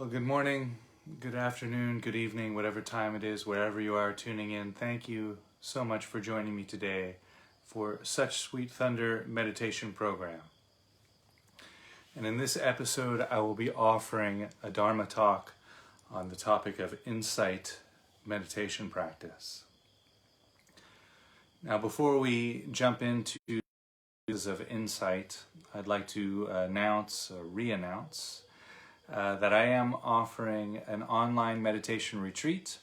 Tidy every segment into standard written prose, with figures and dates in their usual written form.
Well, good morning, good afternoon, good evening, whatever time it is, wherever you are tuning in. Thank you so much for joining me today for Such Sweet Thunder meditation program. And in this episode, I will be offering a Dharma talk on the topic of insight meditation practice. Now, before we jump into of insight, I'd like to re-announce that I am offering an online meditation retreat.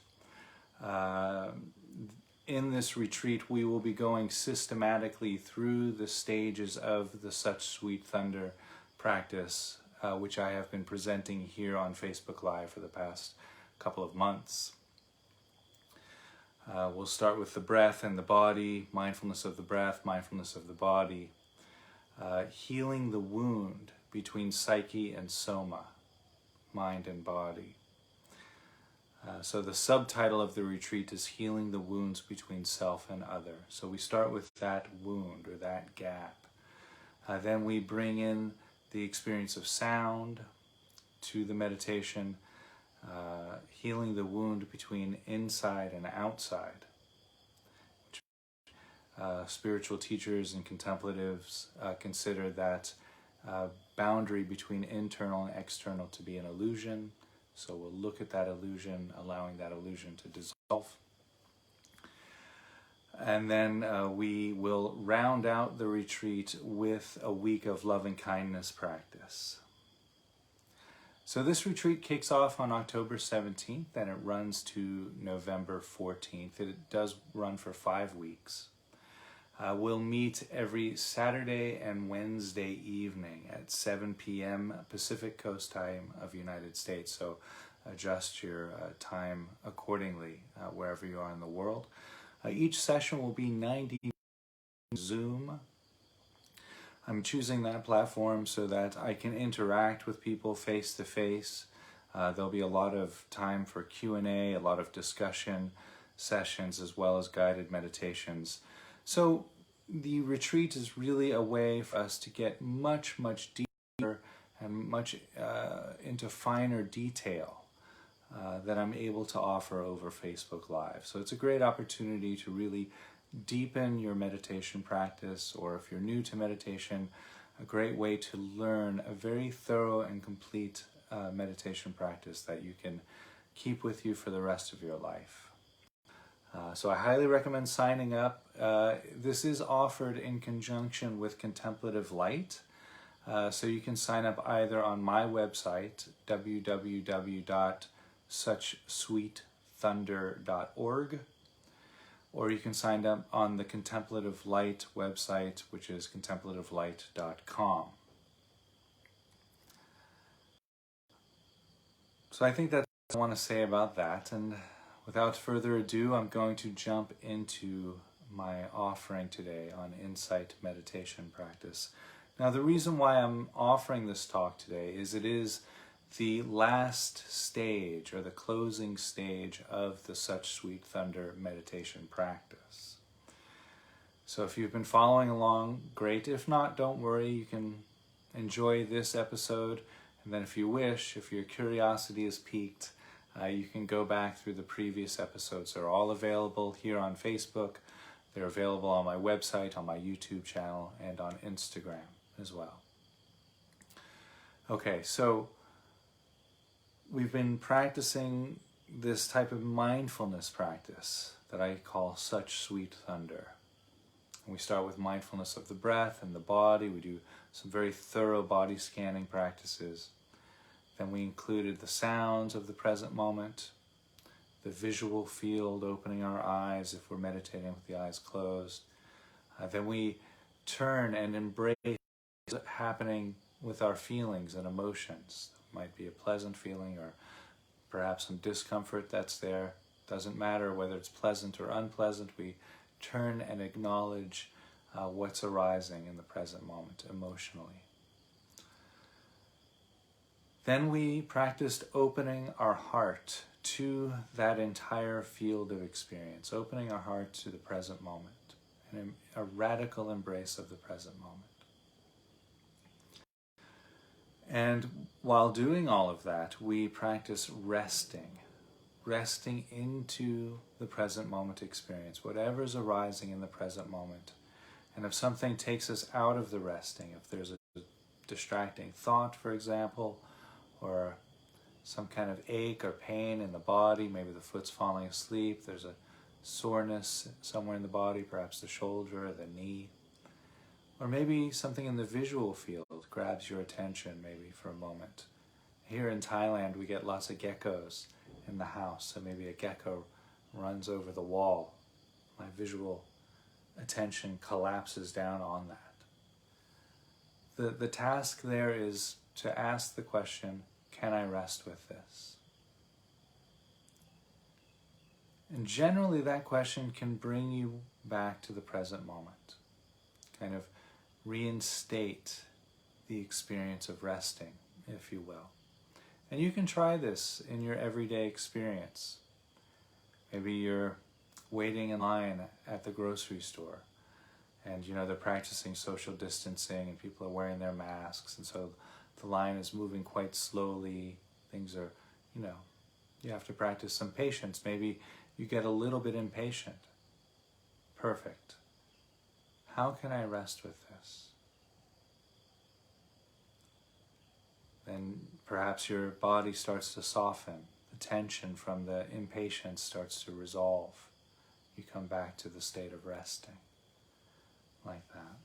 In this retreat, we will be going systematically through the stages of the Such Sweet Thunder practice, which I have been presenting here on Facebook Live for the past couple of months. We'll start with the breath and the body, mindfulness of the breath, mindfulness of the body, healing the wound between psyche and soma, mind and body. So the subtitle of the retreat is Healing the Wounds Between Self and Other. So we start with that wound or that gap. Then we bring in the experience of sound to the meditation, healing the wound between inside and outside. Spiritual teachers and contemplatives consider that boundary between internal and external to be an illusion. So we'll look at that illusion, allowing that illusion to dissolve. And then we will round out the retreat with a week of loving kindness practice. So this retreat kicks off on October 17th and it runs to November 14th. It does run for 5 weeks. We'll meet every Saturday and Wednesday evening at 7 p.m. Pacific Coast time of the United States. So adjust your time accordingly wherever you are in the world. Each session will be 90 minutes Zoom. I'm choosing that platform so that I can interact with people face to face. There'll be a lot of time for Q&A, a lot of discussion sessions, as well as guided meditations. So the retreat is really a way for us to get much deeper and much into finer detail that I'm able to offer over Facebook Live. So it's a great opportunity to really deepen your meditation practice, or if you're new to meditation, a great way to learn a very thorough and complete meditation practice that you can keep with you for the rest of your life. So I highly recommend signing up. This is offered in conjunction with Contemplative Light. So you can sign up either on my website, www.suchsweetthunder.org, or you can sign up on the Contemplative Light website, which is contemplativelight.com. So I think that's what I want to say about that. And without further ado, I'm going to jump into my offering today on insight meditation practice. Now, the reason why I'm offering this talk today is it is the last stage or the closing stage of the Such Sweet Thunder meditation practice. So if you've been following along, great. If not, don't worry. You can enjoy this episode. And then if you wish, if your curiosity is piqued, you can go back through the previous episodes. They're all available here on Facebook. They're available on my website, on my YouTube channel, and on Instagram as well. Okay, so we've been practicing this type of mindfulness practice that I call Such Sweet Thunder. And we start with mindfulness of the breath and the body. We do some very thorough body scanning practices. Then we included the sounds of the present moment, the visual field, opening our eyes if we're meditating with the eyes closed. Then we turn and embrace what's happening with our feelings and emotions. It might be a pleasant feeling or perhaps some discomfort that's there. Doesn't matter whether it's pleasant or unpleasant. We turn and acknowledge what's arising in the present moment emotionally. Then we practiced opening our heart to that entire field of experience, opening our heart to the present moment, and a radical embrace of the present moment. And while doing all of that, we practice resting into the present moment experience, whatever's arising in the present moment. And if something takes us out of the resting, if there's a distracting thought, for example, or some kind of ache or pain in the body, maybe the foot's falling asleep, there's a soreness somewhere in the body, perhaps the shoulder or the knee, or maybe something in the visual field grabs your attention maybe for a moment. Here in Thailand, we get lots of geckos in the house, so maybe a gecko runs over the wall. My visual attention collapses down on that. The task there is to ask the question, can I rest with this? And generally that question can bring you back to the present moment, kind of reinstate the experience of resting, if you will. And you can try this in your everyday experience. Maybe you're waiting in line at the grocery store, and they're practicing social distancing and people are wearing their masks, and so the line is moving quite slowly. Things are, you have to practice some patience. Maybe you get a little bit impatient. Perfect. How can I rest with this? Then perhaps your body starts to soften. The tension from the impatience starts to resolve. You come back to the state of resting, like that.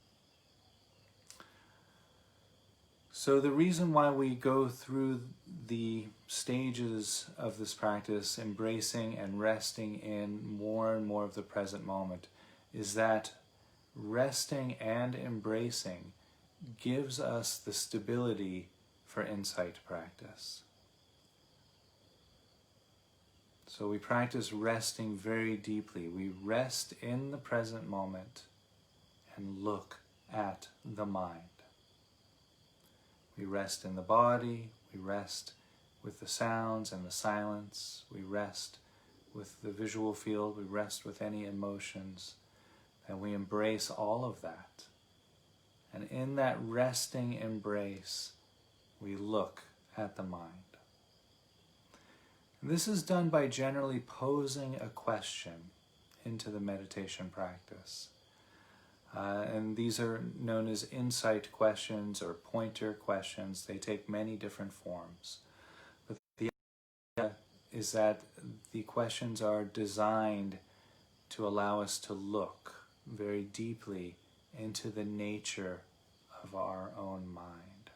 So the reason why we go through the stages of this practice, embracing and resting in more and more of the present moment, is that resting and embracing gives us the stability for insight practice. So we practice resting very deeply. We rest in the present moment and look at the mind. We rest in the body, we rest with the sounds and the silence, we rest with the visual field, we rest with any emotions, and we embrace all of that. And in that resting embrace, we look at the mind. And this is done by generally posing a question into the meditation practice. And these are known as insight questions or pointer questions. They take many different forms. But the idea is that the questions are designed to allow us to look very deeply into the nature of our own mind.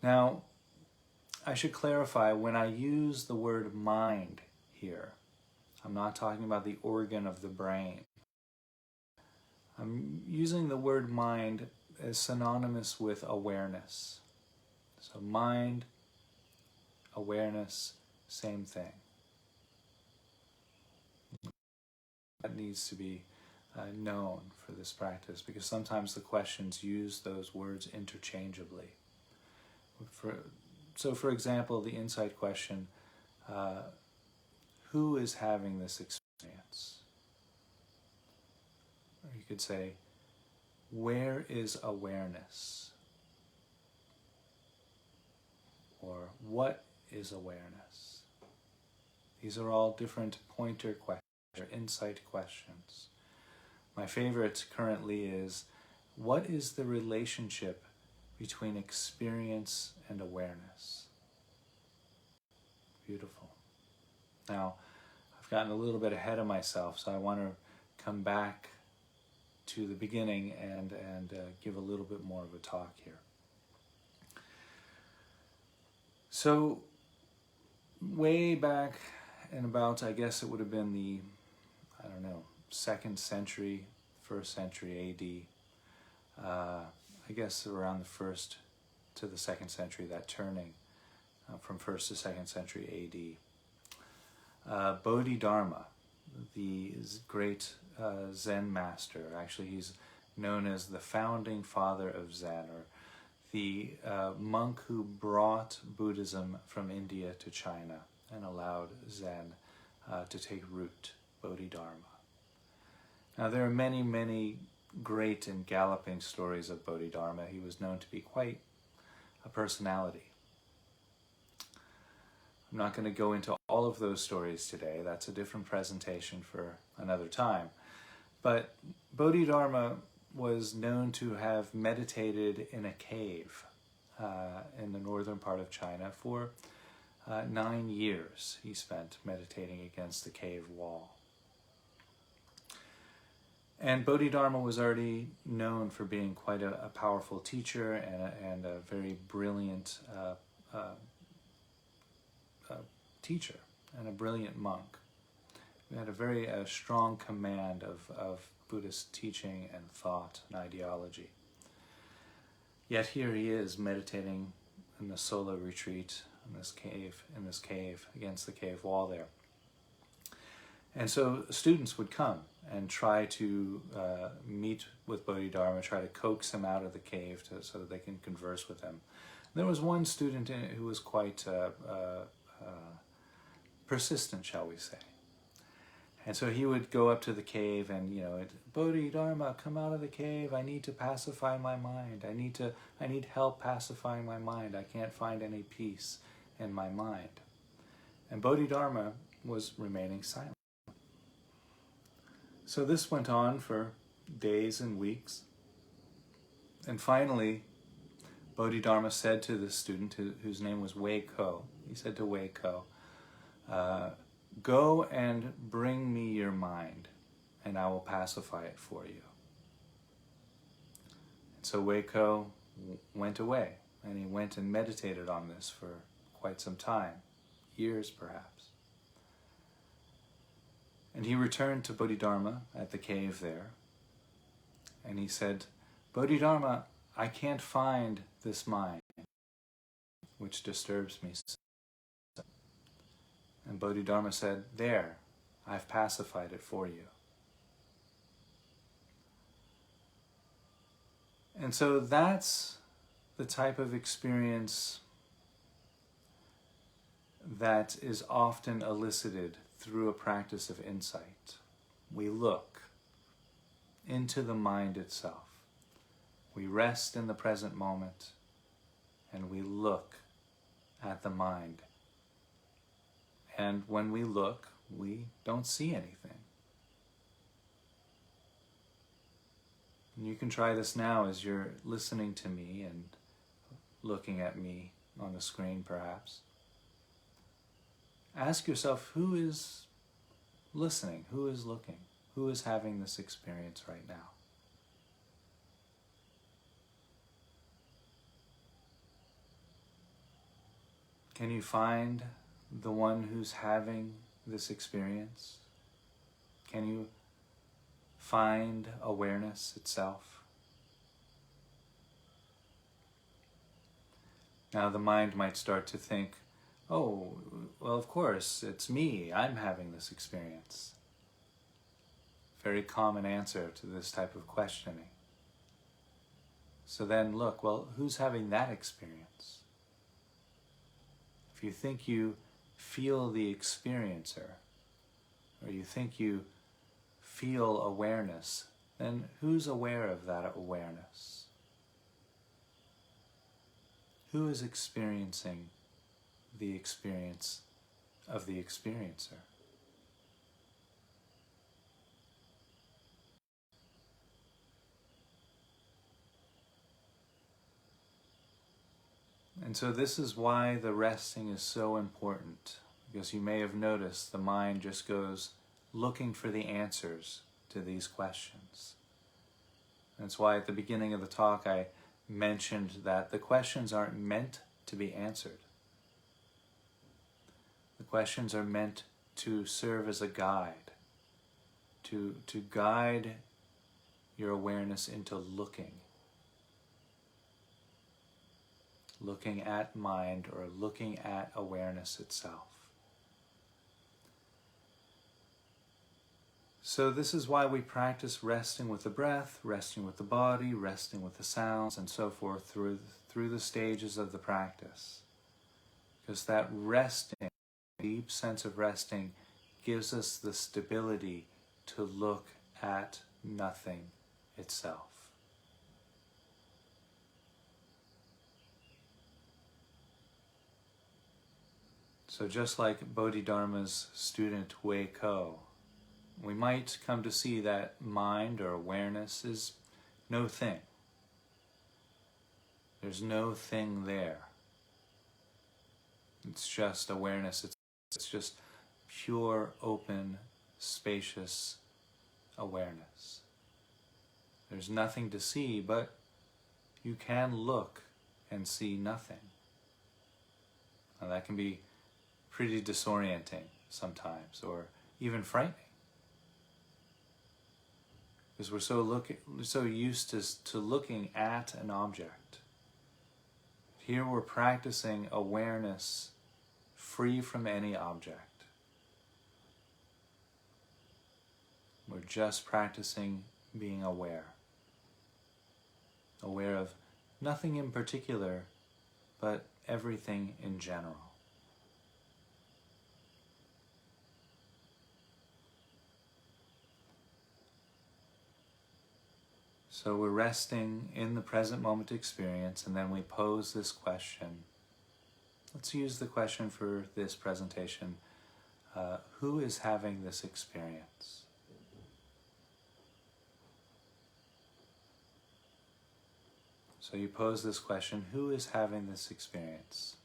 Now, I should clarify, when I use the word mind here, I'm not talking about the organ of the brain. I'm using the word mind as synonymous with awareness. So mind, awareness, same thing. That needs to be known for this practice, because sometimes the questions use those words interchangeably. So for example, the insight question, who is having this experience? Or you could say, where is awareness? Or what is awareness? These are all different pointer questions or insight questions. My favorite currently is, what is the relationship between experience and awareness? Beautiful. Now, I've gotten a little bit ahead of myself, so I want to come back to the beginning and give a little bit more of a talk here. So, way back in about, I guess it would have been the, 2nd century, 1st century AD, I guess around the 1st to the 2nd century, that turning from 1st to 2nd century AD. Bodhidharma, the great Zen master, actually he's known as the founding father of Zen, or the monk who brought Buddhism from India to China and allowed Zen to take root, Bodhidharma. Now there are many, many great and galloping stories of Bodhidharma. He was known to be quite a personality. I'm not going to go into all of those stories today. That's a different presentation for another time. But Bodhidharma was known to have meditated in a cave in the northern part of China for 9 years. He spent meditating against the cave wall. And Bodhidharma was already known for being quite a powerful teacher and a very brilliant teacher and a brilliant monk. He had a very strong command of Buddhist teaching and thought and ideology. Yet here he is meditating in the solo retreat in this cave against the cave wall there. And so students would come and try to meet with Bodhidharma, try to coax him out of the cave so that they can converse with him. There was one student who was quite persistent, shall we say. And so he would go up to the cave and, Bodhidharma, come out of the cave. I need to pacify my mind. I need help pacifying my mind. I can't find any peace in my mind. And Bodhidharma was remaining silent. So this went on for days and weeks. And finally, Bodhidharma said to this student, whose name was Wei Ko, he said to Wei Ko, go and bring me your mind, and I will pacify it for you. And so Wei Ko went away, and he went and meditated on this for quite some time, years perhaps. And he returned to Bodhidharma at the cave there, and he said, Bodhidharma, I can't find this mind, which disturbs me. And Bodhidharma said, there, I've pacified it for you. And so that's the type of experience that is often elicited through a practice of insight. We look into the mind itself. We rest in the present moment and we look at the mind. And when we look, we don't see anything. And you can try this now as you're listening to me and looking at me on the screen perhaps. Ask yourself, who is listening? Who is looking? Who is having this experience right now? Can you find the one who's having this experience? Can you find awareness itself? Now the mind might start to think, oh, well, of course, it's me. I'm having this experience. Very common answer to this type of questioning. So then look, well, who's having that experience? If you think you feel the experiencer, or you think you feel awareness, then who's aware of that awareness? Who is experiencing the experience of the experiencer? And so this is why the resting is so important, because you may have noticed the mind just goes looking for the answers to these questions. That's why at the beginning of the talk I mentioned that the questions aren't meant to be answered. The questions are meant to serve as a guide, to guide your awareness into looking at mind or looking at awareness itself. So this is why we practice resting with the breath, resting with the body, resting with the sounds, and so forth through the stages of the practice. Because that resting, deep sense of resting, gives us the stability to look at nothing itself. So just like Bodhidharma's student Wei Ko, we might come to see that mind or awareness is no thing. There's no thing there. It's just awareness. It's just pure, open, spacious awareness. There's nothing to see, but you can look and see nothing. Now that can be pretty disorienting sometimes, or even frightening. Because we're so used to looking at an object. Here we're practicing awareness free from any object. We're just practicing being aware. Aware of nothing in particular, but everything in general. So we're resting in the present moment experience, and then we pose this question. Let's use the question for this presentation. Who is having this experience? So you pose this question, who is having this experience?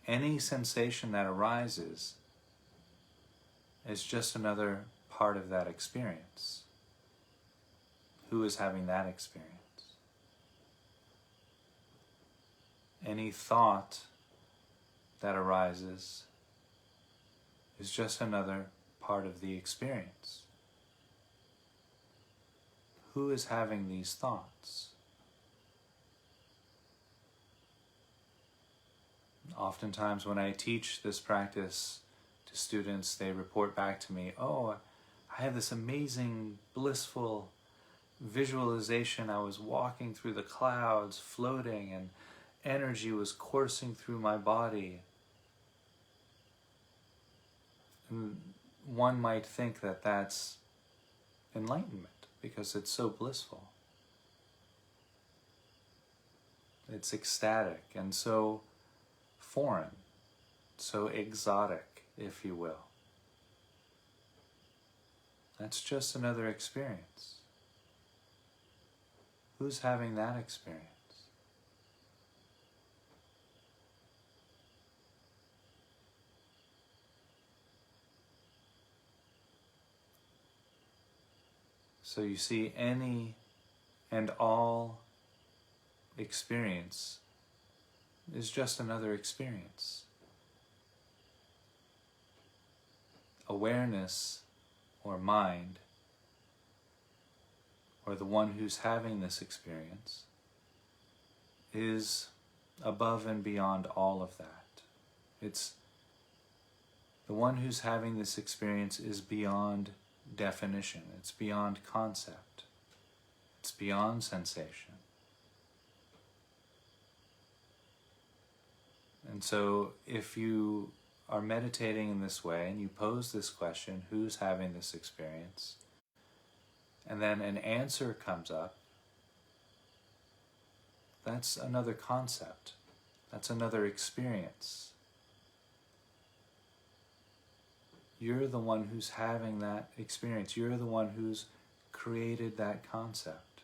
Any sensation that arises is just another part of that experience. Who is having that experience? Any thought that arises is just another part of the experience. Who is having these thoughts? Oftentimes when I teach this practice to students, they report back to me, oh, I have this amazing, blissful visualization. I was walking through the clouds, floating, and energy was coursing through my body. And one might think that that's enlightenment because it's so blissful. It's ecstatic and so foreign, so exotic, if you will. That's just another experience. Who's having that experience? So you see, any and all experience is just another experience. Awareness or mind, or the one who's having this experience, is above and beyond all of that. It's the one who's having this experience is beyond definition. It's beyond concept. It's beyond sensation. And so if you are meditating in this way and you pose this question, who's having this experience? And then an answer comes up, that's another concept. That's another experience. You're the one who's having that experience. You're the one who's created that concept.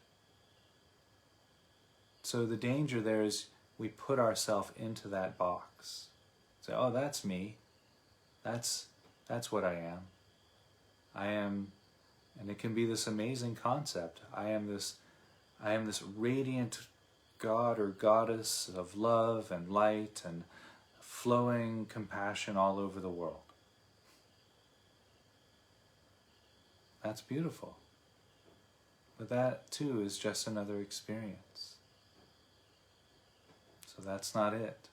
So the danger there is we put ourselves into that box. Say, oh, that's me. That's what I am. I am, and it can be this amazing concept. I am this radiant God or goddess of love and light and flowing compassion all over the world. That's beautiful. But that too is just another experience. So that's not it.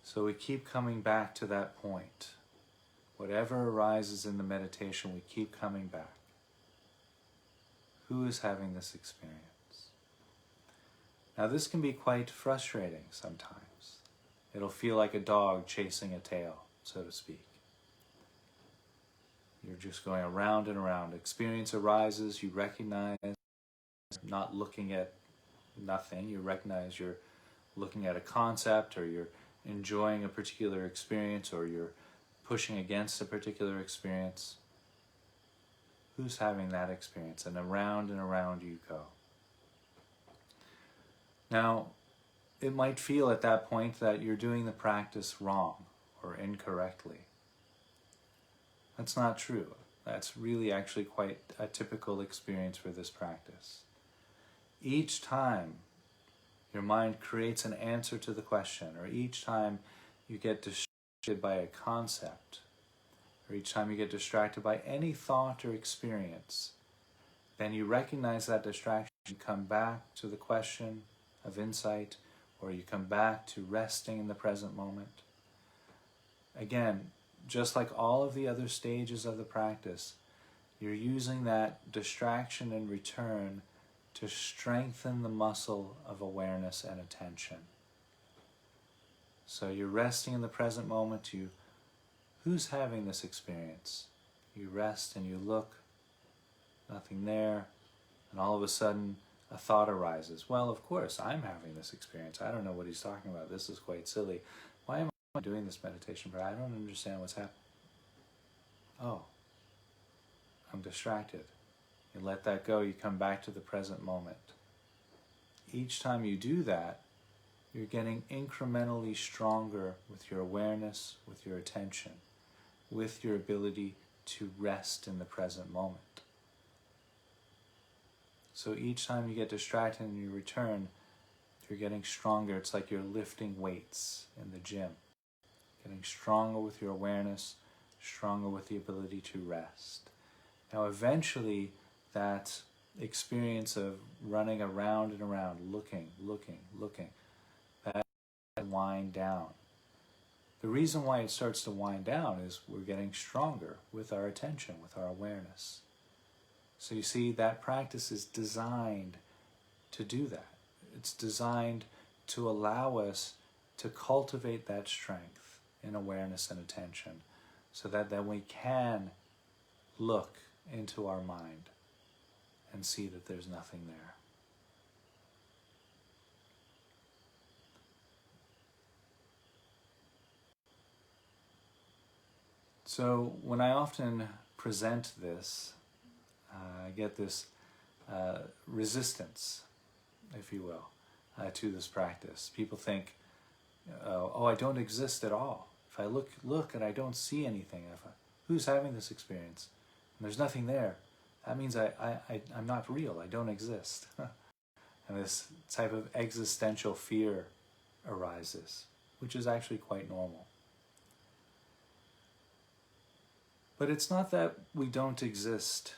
So we keep coming back to that point. Whatever arises in the meditation, we keep coming back. Who is having this experience? Now this can be quite frustrating sometimes. It'll feel like a dog chasing a tail, so to speak. You're just going around and around. Experience arises, you recognize, not looking at nothing, you recognize you're looking at a concept, or you're enjoying a particular experience, or you're pushing against a particular experience. Who's having that experience? And around you go. Now, it might feel at that point that you're doing the practice wrong or incorrectly. That's not true. That's really actually quite a typical experience for this practice. Each time your mind creates an answer to the question, or each time you get distracted by a concept, or each time you get distracted by any thought or experience, then you recognize that distraction, you come back to the question of insight, or you come back to resting in the present moment. Again, just like all of the other stages of the practice, you're using that distraction in return to strengthen the muscle of awareness and attention. So you're resting in the present moment. Who's having this experience? You rest and you look, nothing there, and all of a sudden a thought arises. Well, of course, I'm having this experience. I don't know what he's talking about. This is quite silly. Why am I doing this meditation? But I don't understand what's happening. Oh, I'm distracted. You let that go, you come back to the present moment. Each time you do that, you're getting incrementally stronger with your awareness, with your attention, with your ability to rest in the present moment. So each time you get distracted and you return, you're getting stronger. It's like you're lifting weights in the gym. Getting stronger with your awareness, stronger with the ability to rest. Now eventually, that experience of running around and around, looking, that wind down. The reason why it starts to wind down is we're getting stronger with our attention, with our awareness. So you see, that practice is designed to do that. It's designed to allow us to cultivate that strength in awareness and attention, so that then we can look into our mind and see that there's nothing there. So when I often present this, I get this resistance, if you will, to this practice. People think, oh, I don't exist at all. If I look and I don't see anything, who's having this experience? And there's nothing there. That means I'm not real. I don't exist. And this type of existential fear arises, which is actually quite normal. But it's not that we don't exist.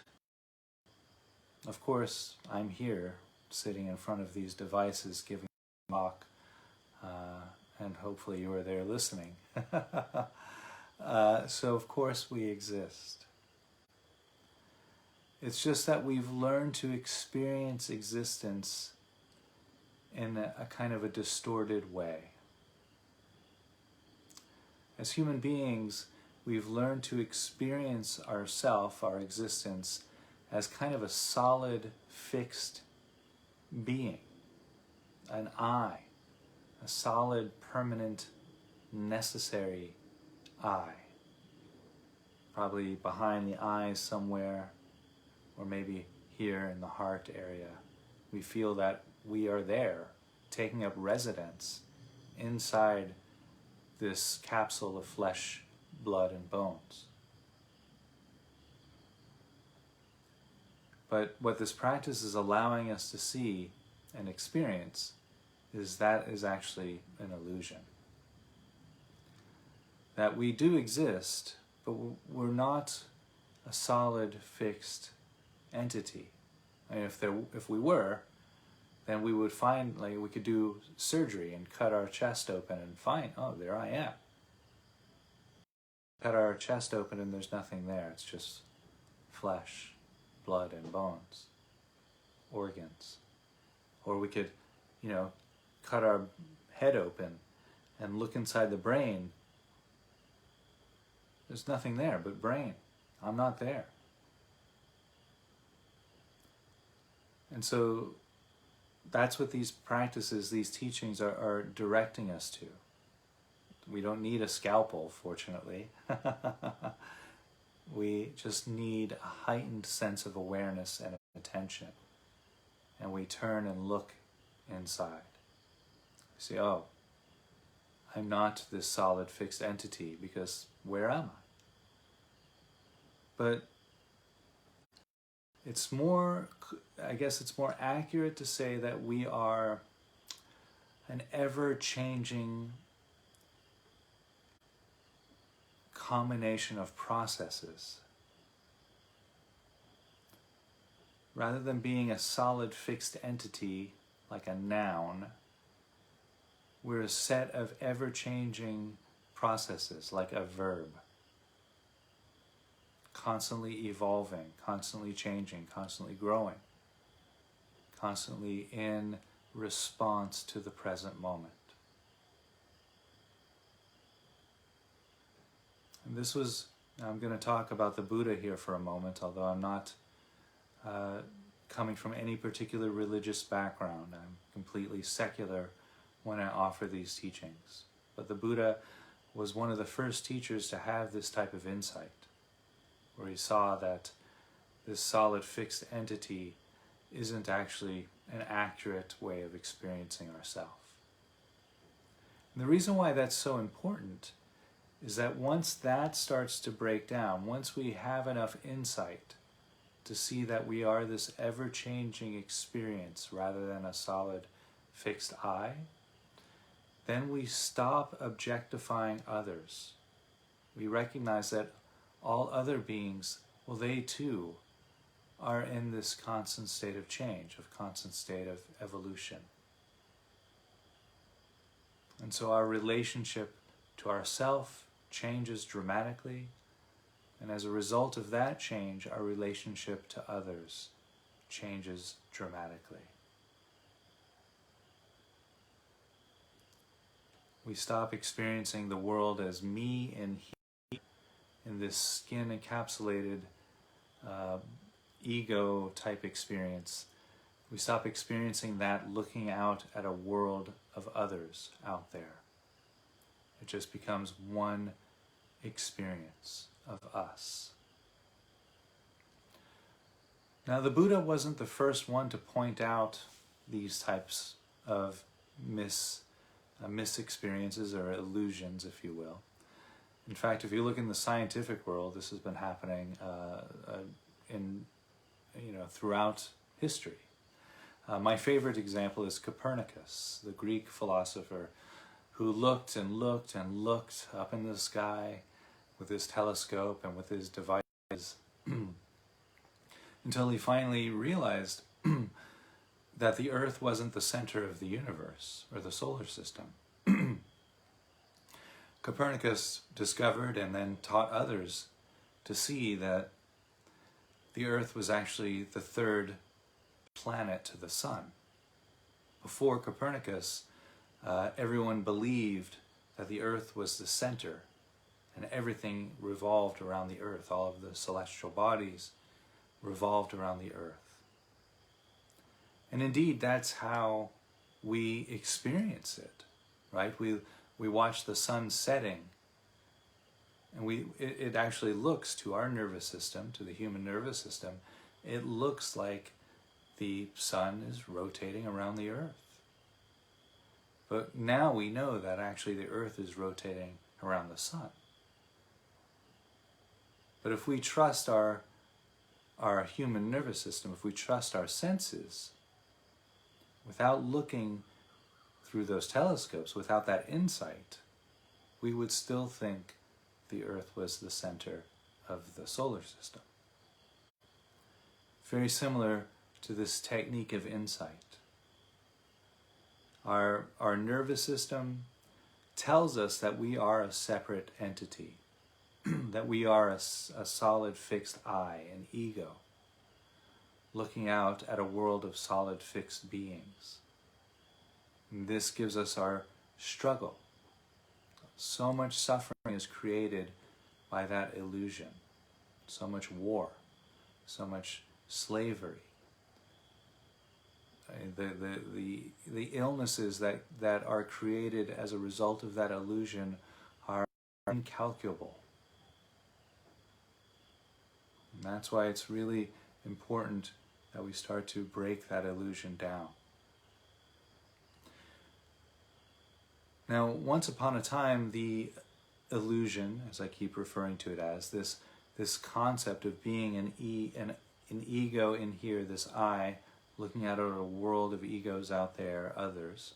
Of course, I'm here, sitting in front of these devices, giving a talk, and hopefully you are there listening. So of course we exist. It's just that we've learned to experience existence in a kind of a distorted way. As human beings, we've learned to experience ourself, our existence, as kind of a solid, fixed being, an I, a solid, permanent, necessary I. Probably behind the eyes somewhere, or maybe here in the heart area, we feel that we are there, taking up residence inside this capsule of flesh, blood, and bones. But what this practice is allowing us to see and experience is that is actually an illusion. That we do exist, but we're not a solid, fixed entity. I mean, if we were, then we would find, like, we could do surgery and cut our chest open and find, oh, there I am. Cut our chest open and there's nothing there. It's just flesh, blood, and bones, organs. Or we could, cut our head open and look inside the brain. There's nothing there but brain. I'm not there. And so that's what these practices, these teachings are directing us to. We don't need a scalpel, fortunately. We just need a heightened sense of awareness and attention. And we turn and look inside. We say, oh, I'm not this solid fixed entity, because where am I? But it's more, I guess it's more accurate to say that we are an ever-changing combination of processes. Rather than being a solid fixed entity like a noun, we're a set of ever-changing processes like a verb. Constantly evolving, constantly changing, constantly growing, constantly in response to the present moment. And this was, I'm going to talk about the Buddha here for a moment, although I'm not coming from any particular religious background. I'm completely secular when I offer these teachings. But the Buddha was one of the first teachers to have this type of insight, where he saw that this solid fixed entity isn't actually an accurate way of experiencing ourselves. And the reason why that's so important is that once that starts to break down, once we have enough insight to see that we are this ever-changing experience rather than a solid fixed I, then we stop objectifying others. We recognize that all other beings, well, they too are in this constant state of change, of constant state of evolution. And so our relationship to ourself changes dramatically, and as a result of that change, our relationship to others changes dramatically. We stop experiencing the world as me and he in this skin-encapsulated ego type experience. We stop experiencing that looking out at a world of others out there. It just becomes one experience of us. Now, the Buddha wasn't the first one to point out these types of misexperiences or illusions, if you will. In fact, if you look in the scientific world, this has been happening throughout history. My favorite example is Copernicus, the Greek philosopher who looked and looked and looked up in the sky with his telescope and with his devices until he finally realized that the Earth wasn't the center of the universe or the solar system. Copernicus discovered and then taught others to see that the Earth was actually the third planet to the sun. Before Copernicus, everyone believed that the Earth was the center and everything revolved around the Earth. All of the celestial bodies revolved around the Earth. And indeed, that's how we experience it, right? We watch the sun setting, and it actually looks to our nervous system, to the human nervous system, it looks like the sun is rotating around the Earth. But now we know that actually the Earth is rotating around the sun. But if we trust our human nervous system, if we trust our senses, without looking through those telescopes, without that insight, we would still think the Earth was the center of the solar system. Very similar to this technique of insight. Our nervous system tells us that we are a separate entity, that we are a solid fixed I, an ego, looking out at a world of solid fixed beings. And this gives us our struggle. So much suffering is created by that illusion. So much war, so much slavery, the illnesses that are created as a result of that illusion are incalculable. And that's why it's really important that we start to break that illusion down. Now, once upon a time, the illusion, as I keep referring to it as, this concept of being an ego in here, this I, looking out at a world of egos out there, others.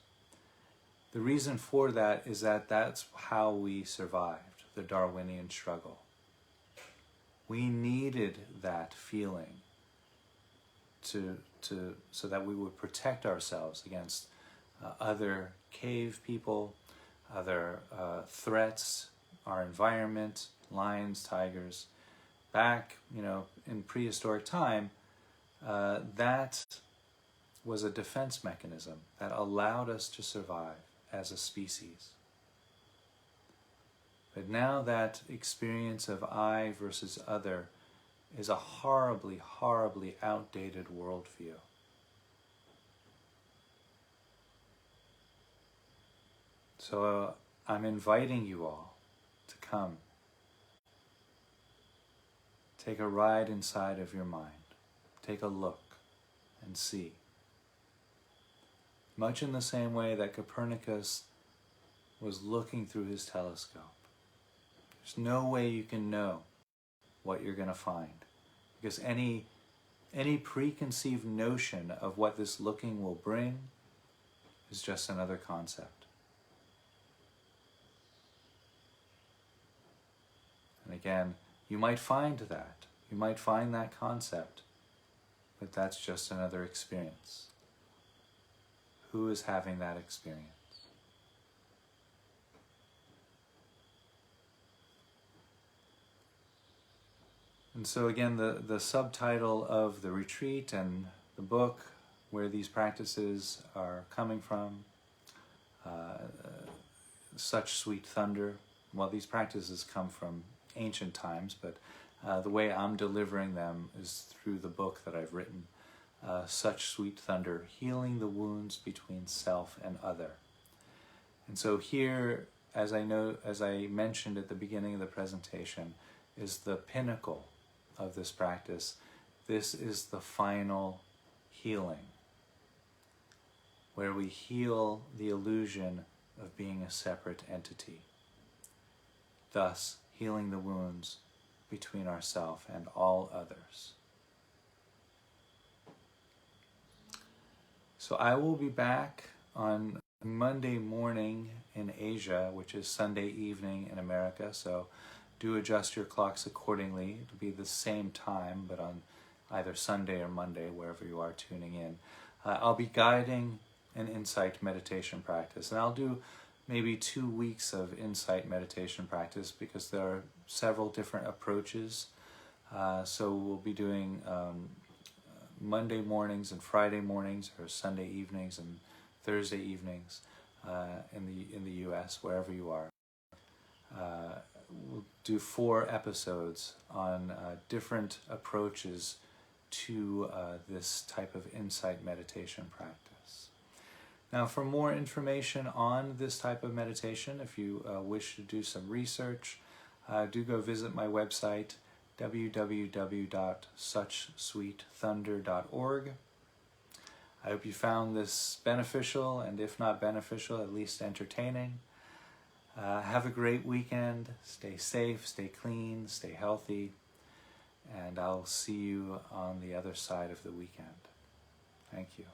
The reason for that is that that's how we survived the Darwinian struggle. We needed that feeling so that we would protect ourselves against other cave people, other threats, our environment, lions, tigers. Back, in prehistoric time, that was a defense mechanism that allowed us to survive as a species. But now that experience of I versus other is a horribly, horribly outdated worldview. So I'm inviting you all to come. Take a ride inside of your mind. Take a look and see. Much in the same way that Copernicus was looking through his telescope. There's no way you can know what you're going to find, because any preconceived notion of what this looking will bring is just another concept. And again, you might find that. You might find that concept, but that's just another experience. Who is having that experience? And so again, the subtitle of the retreat and the book, where these practices are coming from, Such Sweet Thunder. Well, these practices come from ancient times, but the way I'm delivering them is through the book that I've written, Such Sweet Thunder, Healing the Wounds Between Self and Other. And so here, as I mentioned at the beginning of the presentation, is the pinnacle of this practice. This is the final healing, where we heal the illusion of being a separate entity, thus healing the wounds between ourselves and all others. So I will be back on Monday morning in Asia, which is Sunday evening in America, so do adjust your clocks accordingly. It'll be the same time, but on either Sunday or Monday, wherever you are tuning in. I'll be guiding an insight meditation practice, and I'll do maybe 2 weeks of insight meditation practice because there are several different approaches. So we'll be doing Monday mornings and Friday mornings, or Sunday evenings and Thursday evenings in the U.S., wherever you are. We'll do 4 episodes on different approaches to this type of insight meditation practice. Now, for more information on this type of meditation, if you wish to do some research, do go visit my website, www.suchsweetthunder.org. I hope you found this beneficial, and if not beneficial, at least entertaining. Have a great weekend. Stay safe, stay clean, stay healthy, and I'll see you on the other side of the weekend. Thank you.